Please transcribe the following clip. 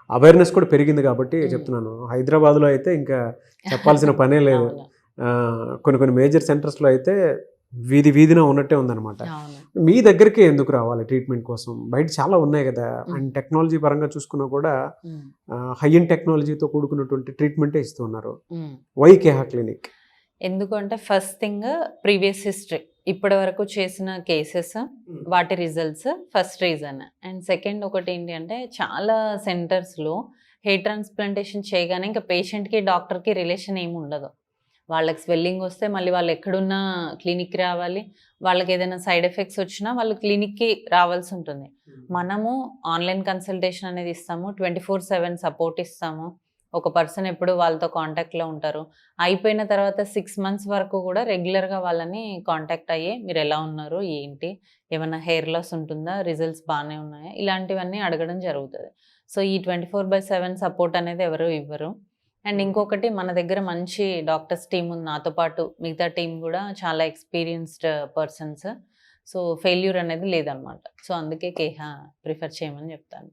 Awareness కూడా పెరిగింది కాబట్టి చెప్తున్నాను. హైదరాబాద్లో అయితే ఇంకా చెప్పాల్సిన పనే లేదు. అవును. కొన్ని కొన్ని మేజర్ సెంటర్స్లో అయితే వీధి వీధిన ఉన్నట్టే ఉందన్నమాట. అవును. మీ దగ్గరికి ఎందుకు రావాలి ట్రీట్మెంట్ కోసం? బయట చాలా ఉన్నాయి కదా. అండ్ టెక్నాలజీ పరంగా చూసుకున్నా కూడా హై ఎండ్ టెక్నాలజీతో కూడుకున్నటువంటి ట్రీట్మెంటే ఇస్తూ ఉన్నారు. వై కేహా క్లినిక్? ఎందుకంటే ఫస్ట్ థింగ్ ప్రీవియస్ హిస్టరీ, ఇప్పటి వరకు చేసిన కేసెస్, వాటి results first reason. And second ఒకటి ఏంటి అంటే చాలా సెంటర్స్లో హెయిర్ ట్రాన్స్ప్లాంటేషన్ చేయగానే ఇంకా పేషెంట్కి డాక్టర్కి రిలేషన్ ఏమి ఉండదు. వాళ్ళకి స్వెల్లింగ్ వస్తే మళ్ళీ వాళ్ళు ఎక్కడున్నా క్లినిక్కి రావాలి. వాళ్ళకి ఏదైనా సైడ్ ఎఫెక్ట్స్ వచ్చినా వాళ్ళు క్లినిక్కి రావాల్సి ఉంటుంది. మనము ఆన్లైన్ కన్సల్టేషన్ అనేది ఇస్తాము, 24/7 సపోర్ట్ ఇస్తాము. ఒక పర్సన్ ఎప్పుడు వాళ్ళతో కాంటాక్ట్లో ఉంటారు. అయిపోయిన తర్వాత 6 months వరకు కూడా రెగ్యులర్గా వాళ్ళని కాంటాక్ట్ అయ్యి మీరు ఎలా ఉన్నారు, ఏంటి, ఏమైనా హెయిర్ లాస్ ఉంటుందా, రిజల్ట్స్ బాగానే ఉన్నాయా, ఇలాంటివన్నీ అడగడం జరుగుతుంది. సో ఈ 24/7 సపోర్ట్ అనేది ఎవరు ఇవ్వరు. అండ్ ఇంకొకటి మన దగ్గర మంచి డాక్టర్స్ టీమ్ ఉంది. నాతో పాటు మిగతా టీం కూడా చాలా ఎక్స్పీరియన్స్డ్ పర్సన్స్. సో ఫెయిల్యూర్ అనేది లేదనమాట. సో అందుకే కేహా ప్రిఫర్ చేయమని చెప్తాను.